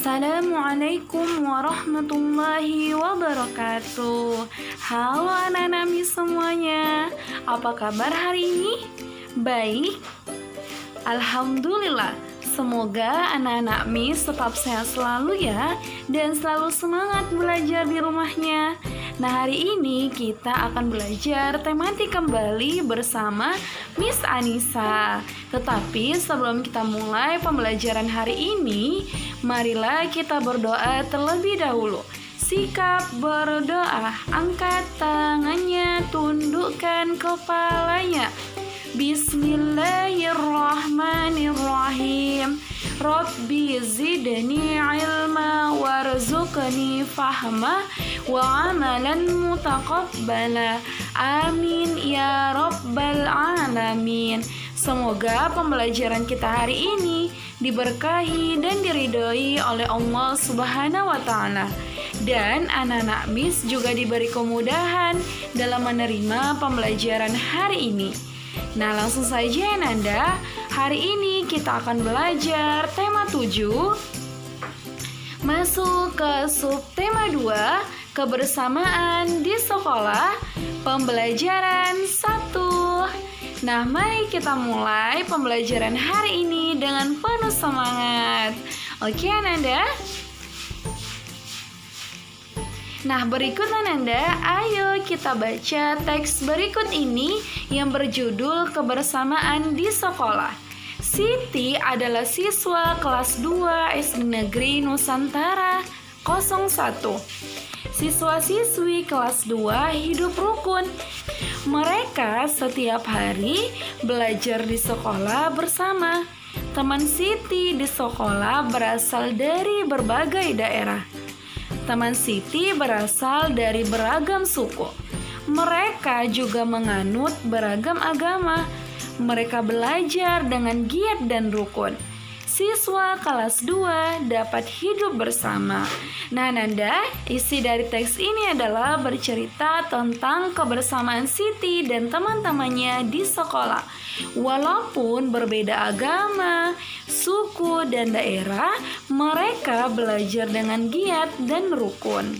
Assalamualaikum warahmatullahi wabarakatuh. Halo anak-anak mis semuanya, apa kabar hari ini? Baik? Alhamdulillah. Semoga anak-anak mis tetap sehat selalu ya, dan selalu semangat belajar di rumahnya. Nah, hari ini kita akan belajar tematik kembali bersama Miss Anissa. Tetapi sebelum kita mulai pembelajaran hari ini, marilah kita berdoa terlebih dahulu. Sikap berdoa, angkat tangannya, tundukkan kepalanya. Bismillahirrahmanirrahim. Rabbi zidni ilma warzuqni fahma wa amalan mutaqabbala. Amin ya rabbal alamin. Semoga pembelajaran kita hari ini diberkahi dan diridhoi oleh Allah Subhanahu wa Ta'ala. Dan anak-anak Miss juga diberi kemudahan dalam menerima pembelajaran hari ini. Nah, langsung saja ya Nanda. Hari ini kita akan belajar tema 7. Masuk ke subtema 2, kebersamaan di sekolah, pembelajaran 1. Nah, mari kita mulai pembelajaran hari ini dengan penuh semangat. Oke Nanda? Nah, berikut Ananda, ayo kita baca teks berikut ini yang berjudul Kebersamaan di Sekolah. Siti adalah siswa kelas 2 SD Negeri Nusantara 01. Siswa-siswi kelas 2 hidup rukun. Mereka setiap hari belajar di sekolah bersama. Teman Siti di sekolah berasal dari berbagai daerah. Teman Siti berasal dari beragam suku. Mereka juga menganut beragam agama. Mereka belajar dengan giat dan rukun. Siswa kelas 2 dapat hidup bersama. Nah Nanda, isi dari teks ini adalah bercerita tentang kebersamaan Siti dan teman-temannya di sekolah. Walaupun berbeda agama, suku, dan daerah, mereka belajar dengan giat dan rukun.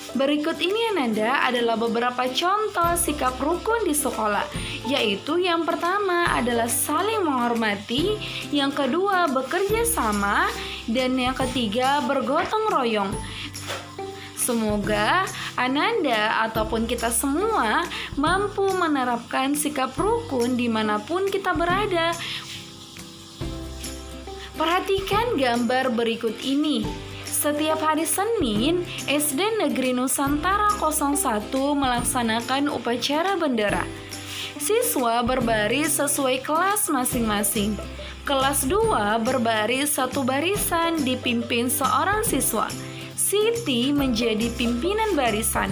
Berikut ini Ananda adalah beberapa contoh sikap rukun di sekolah, yaitu yang pertama adalah saling menghormati, yang kedua bekerja sama, dan yang ketiga bergotong royong. Semoga Ananda ataupun kita semua mampu menerapkan sikap rukun dimanapun kita berada. Perhatikan gambar berikut ini. Setiap hari Senin, SD Negeri Nusantara 01 melaksanakan upacara bendera. Siswa berbaris sesuai kelas masing-masing. Kelas 2 berbaris satu barisan dipimpin seorang siswa. Siti menjadi pimpinan barisan.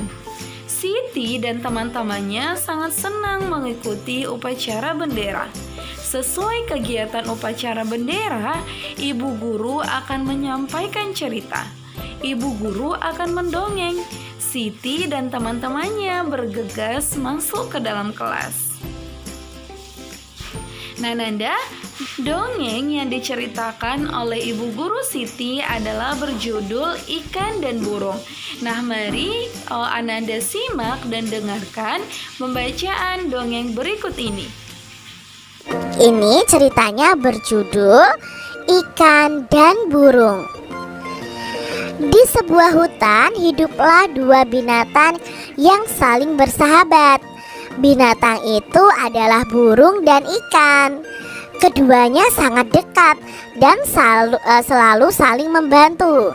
Siti dan teman-temannya sangat senang mengikuti upacara bendera. Sesuai kegiatan upacara bendera, ibu guru akan menyampaikan cerita. Ibu guru akan mendongeng. Siti dan teman-temannya bergegas masuk ke dalam kelas. Nah Nanda, dongeng yang diceritakan oleh ibu guru Siti adalah berjudul Ikan dan Burung. Nah mari Ananda simak dan dengarkan pembacaan dongeng berikut ini. Ini ceritanya berjudul Ikan dan Burung. Di sebuah hutan hiduplah dua binatang yang saling bersahabat. Binatang itu adalah burung dan ikan. Keduanya sangat dekat dan selalu saling membantu.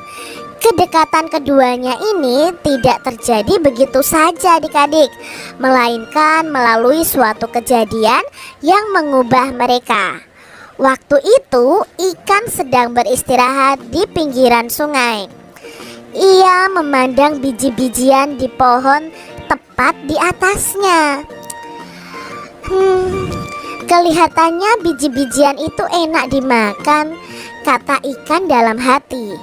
Kedekatan keduanya ini tidak terjadi begitu saja adik-adik, melainkan melalui suatu kejadian yang mengubah mereka. Waktu itu ikan sedang beristirahat di pinggiran sungai. Ia memandang biji-bijian di pohon tepat di atasnya. Kelihatannya biji-bijian itu enak dimakan, kata ikan dalam hati.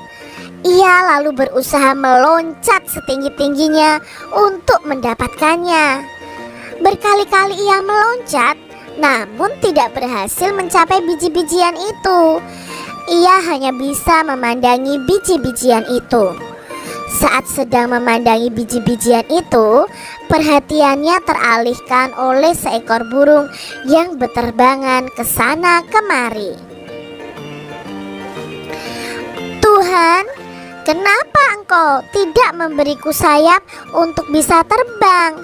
Ia lalu berusaha meloncat setinggi-tingginya untuk mendapatkannya. Berkali-kali ia meloncat, namun tidak berhasil mencapai biji-bijian itu. ia hanya bisa memandangi biji-bijian itu. Saat sedang memandangi biji-bijian itu, perhatiannya teralihkan oleh seekor burung yang berterbangan ke sana kemari. Tuhan, kenapa Engkau tidak memberiku sayap untuk bisa terbang,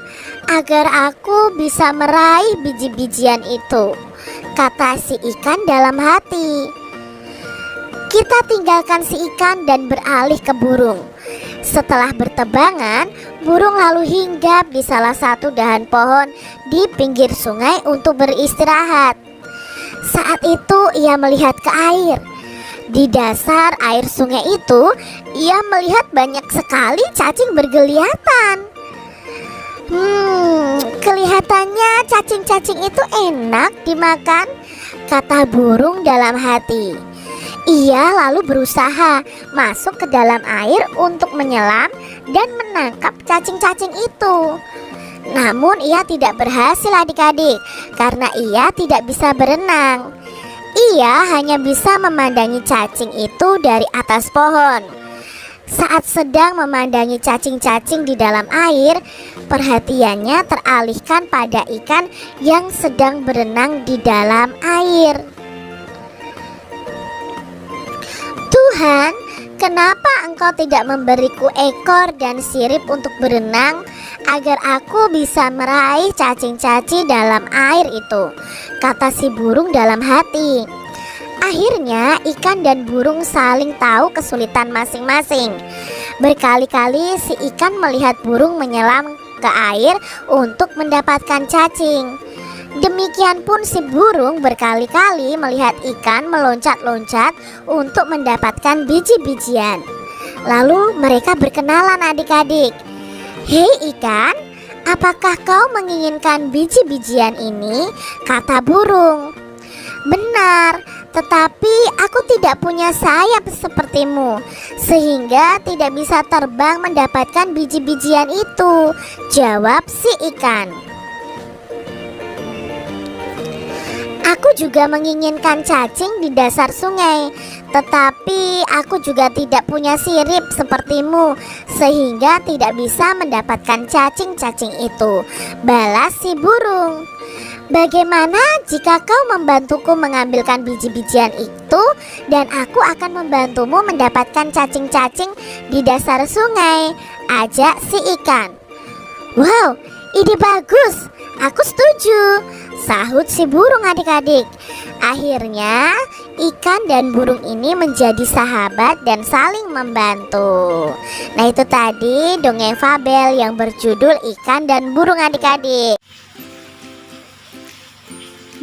agar aku bisa meraih biji-bijian itu? Kata si ikan dalam hati. Kita tinggalkan si ikan dan beralih ke burung. Setelah bertebangan, burung lalu hinggap di salah satu dahan pohon di pinggir sungai untuk beristirahat. Saat itu ia melihat ke air. Di dasar air sungai itu, ia melihat banyak sekali cacing bergeliatan. Kelihatannya cacing-cacing itu enak dimakan, kata burung dalam hati. Ia lalu berusaha masuk ke dalam air untuk menyelam dan menangkap cacing-cacing itu. Namun ia tidak berhasil adik-adik, karena ia tidak bisa berenang. Ia hanya bisa memandangi cacing itu dari atas pohon. Saat sedang memandangi cacing-cacing di dalam air, perhatiannya teralihkan pada ikan yang sedang berenang di dalam air. Tuhan, kenapa Engkau tidak memberiku ekor dan sirip untuk berenang, agar aku bisa meraih cacing-cacing dalam air itu? Kata si burung dalam hati. Akhirnya ikan dan burung saling tahu kesulitan masing-masing. Berkali-kali si ikan melihat burung menyelam ke air untuk mendapatkan cacing. Demikian pun si burung berkali-kali melihat ikan meloncat-loncat untuk mendapatkan biji-bijian. Lalu mereka berkenalan adik-adik. Hei ikan, apakah kau menginginkan biji-bijian ini? Kata burung. Benar, tetapi aku tidak punya sayap sepertimu, sehingga tidak bisa terbang mendapatkan biji-bijian itu, jawab si ikan. Aku juga menginginkan cacing di dasar sungai, tetapi aku juga tidak punya sirip sepertimu, sehingga tidak bisa mendapatkan cacing-cacing itu, balas si burung. Bagaimana jika kau membantuku mengambilkan biji-bijian itu, dan aku akan membantumu mendapatkan cacing-cacing di dasar sungai, ajak si ikan. Wow, ide bagus, aku setuju, sahut si burung adik-adik. Akhirnya ikan dan burung ini menjadi sahabat dan saling membantu. Nah, itu tadi dongeng fabel yang berjudul Ikan dan Burung adik-adik.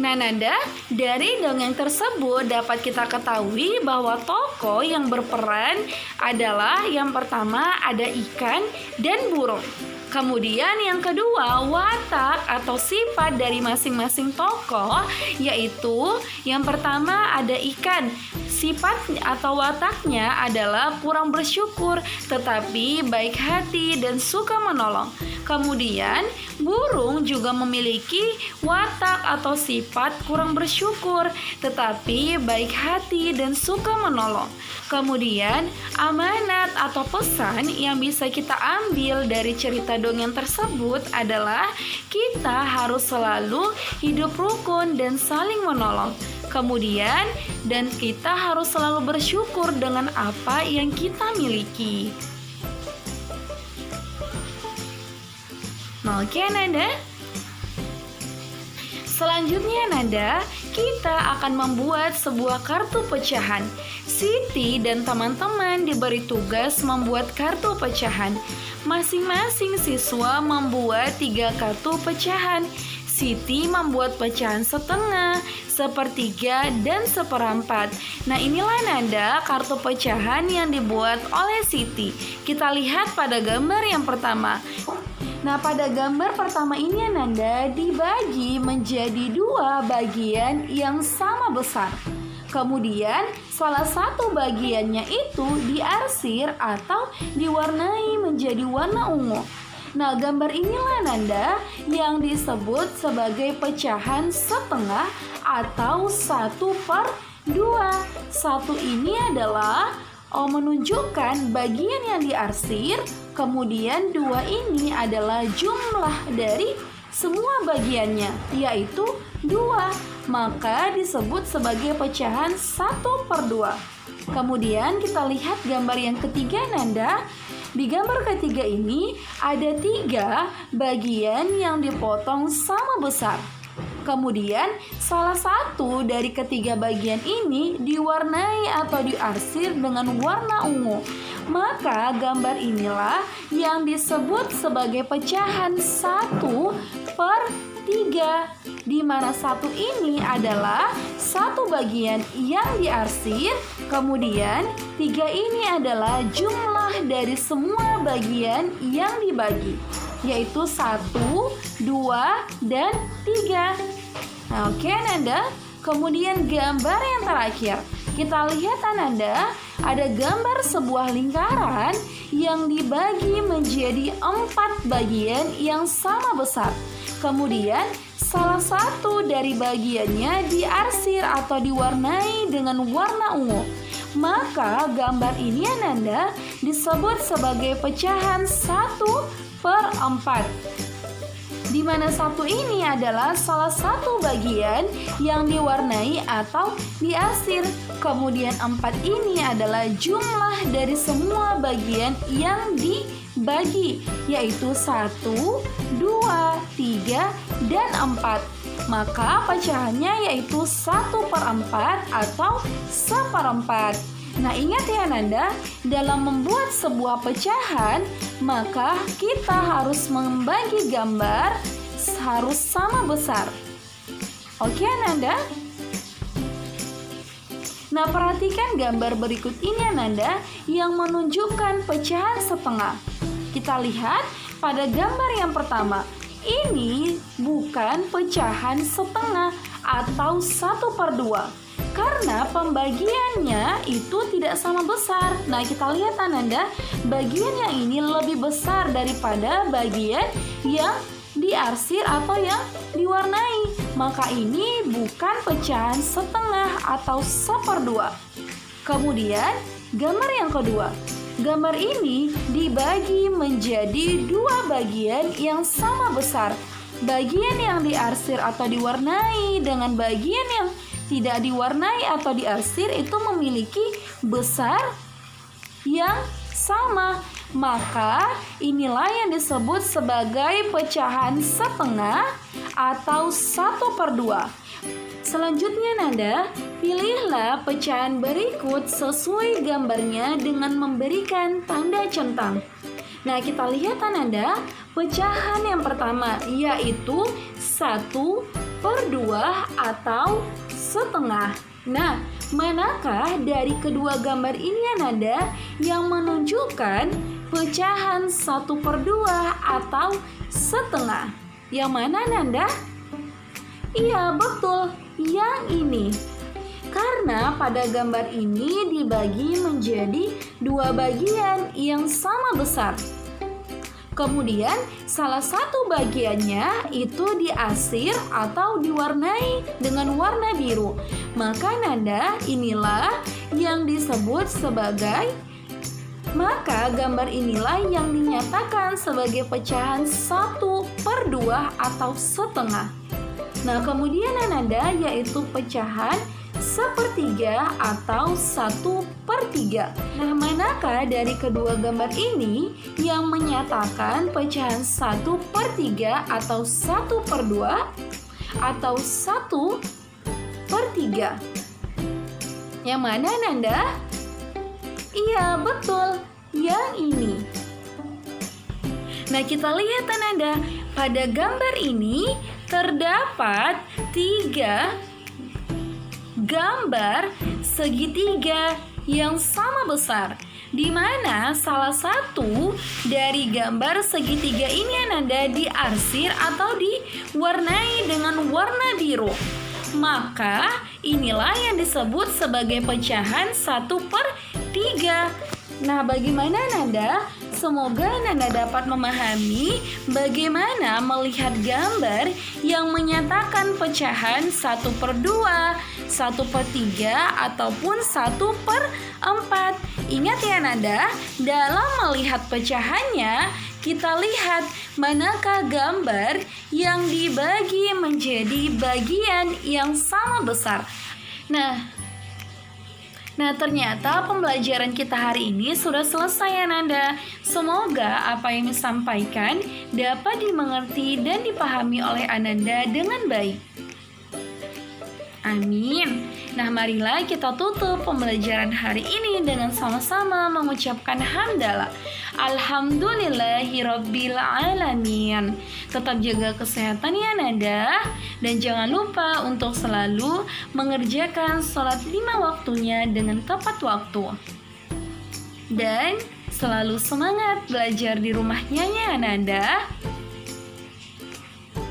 Nah Nanda, dari dongeng tersebut dapat kita ketahui bahwa tokoh yang berperan adalah yang pertama ada ikan dan burung. Kemudian yang kedua, watak atau sifat dari masing-masing tokoh, yaitu yang pertama ada ikan. Sifat atau wataknya adalah kurang bersyukur, tetapi baik hati dan suka menolong. Kemudian burung juga memiliki watak atau sifat kurang bersyukur, tetapi baik hati dan suka menolong. Kemudian amanat atau pesan yang bisa kita ambil dari cerita dongeng tersebut adalah kita harus selalu hidup rukun dan saling menolong. Kemudian dan kita harus selalu bersyukur dengan apa yang kita miliki. Oke Nanda. Selanjutnya Nanda, kita akan membuat sebuah kartu pecahan. Siti dan teman-teman diberi tugas membuat kartu pecahan. Masing-masing siswa membuat 3 kartu pecahan. Siti membuat pecahan setengah, sepertiga, dan seperempat. Nah inilah Nanda kartu pecahan yang dibuat oleh Siti. Kita lihat pada gambar yang pertama. Nah pada gambar pertama ini Nanda dibagi menjadi 2 bagian yang sama besar. Kemudian salah satu bagiannya itu diarsir atau diwarnai menjadi warna ungu. Nah gambar inilah Nanda yang disebut sebagai pecahan setengah atau 1/2. 2. 1 ini adalah menunjukkan bagian yang diarsir, kemudian 2 ini adalah jumlah dari semua bagiannya, yaitu 2. Maka disebut sebagai pecahan 1/2. Kemudian kita lihat gambar yang ketiga, Nanda. Di gambar ketiga ini ada 3 bagian yang dipotong sama besar. Kemudian salah satu dari ketiga bagian ini diwarnai atau diarsir dengan warna ungu. Maka gambar inilah yang disebut sebagai pecahan 1/3, di mana 1 ini adalah satu bagian yang diarsir, kemudian 3 ini adalah jumlah dari semua bagian yang dibagi, yaitu 1, 2, dan 3. Nah, oke Nanda. Kemudian gambar yang terakhir, kita lihat Nanda, ada gambar sebuah lingkaran yang dibagi menjadi 4 bagian yang sama besar. Kemudian salah satu dari bagiannya diarsir atau diwarnai dengan warna ungu. Maka gambar ini Nanda disebut sebagai pecahan 1/4, di mana 1 ini adalah salah satu bagian yang diwarnai atau diarsir. Kemudian 4 ini adalah jumlah dari semua bagian yang dibagi, yaitu 1, 2, 3, dan 4. Maka pecahannya yaitu 1/4 atau 1/4. Nah, ingat ya Nanda, dalam membuat sebuah pecahan, maka kita harus membagi gambar harus sama besar. Oke Nanda? Nah, perhatikan gambar berikut ini Nanda yang menunjukkan pecahan setengah. Kita lihat pada gambar yang pertama. Ini bukan pecahan setengah atau 1/2. Karena pembagiannya itu tidak sama besar. Nah, kita lihat Ananda, bagian yang ini lebih besar daripada bagian yang diarsir atau yang diwarnai. Maka ini bukan pecahan setengah atau 1/2. Kemudian, gambar yang kedua. Gambar ini dibagi menjadi 2 bagian yang sama besar. Bagian yang diarsir atau diwarnai dengan bagian yang tidak diwarnai atau diarsir itu memiliki besar yang sama. Maka inilah yang disebut sebagai pecahan setengah atau 1/2. Selanjutnya Nanda, pilihlah pecahan berikut sesuai gambarnya dengan memberikan tanda centang. Nah, kita lihat Nanda, pecahan yang pertama yaitu 1/2 atau setengah. Nah, manakah dari kedua gambar ini Nanda yang menunjukkan pecahan 1/2 atau setengah? Yang mana Nanda? Iya, betul, yang ini. Karena pada gambar ini dibagi menjadi 2 bagian yang sama besar. Kemudian salah satu bagiannya itu diarsir atau diwarnai dengan warna biru. Maka Nanda, inilah yang disebut sebagai, maka gambar inilah yang dinyatakan sebagai pecahan 1/2 atau setengah. Nah, kemudian Nanda yaitu pecahan 1/3 atau 1/3. Nah, manakah dari kedua gambar ini yang menyatakan pecahan 1/3 atau 1/2 atau 1/3? Yang mana Nanda? Iya, betul, yang ini. Nah, kita lihat Nanda, pada gambar ini terdapat 3 gambar segitiga yang sama besar, di mana salah satu dari gambar segitiga ini Nanda diarsir atau diwarnai dengan warna biru. Maka inilah yang disebut sebagai pecahan 1/3. Nah, bagaimana Nanda Semoga Nanda dapat memahami bagaimana melihat gambar yang menyatakan pecahan 1/2, 1/3, ataupun 1/4. Ingat ya Nanda, dalam melihat pecahannya, kita lihat manakah gambar yang dibagi menjadi bagian yang sama besar. Nah, ternyata pembelajaran kita hari ini sudah selesai ya Nanda. Semoga apa yang disampaikan dapat dimengerti dan dipahami oleh Ananda dengan baik. Amin. Nah, marilah kita tutup pembelajaran hari ini dengan sama-sama mengucapkan hamdalah. Alhamdulillahirabbil alamin. Tetap jaga kesehatan ya Nanda, dan jangan lupa untuk selalu mengerjakan sholat 5 waktunya dengan tepat waktu. Dan selalu semangat belajar di rumahnya ya Nanda.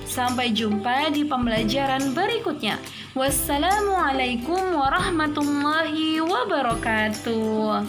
Sampai jumpa di pembelajaran berikutnya. Wassalamualaikum warahmatullahi wabarakatuh.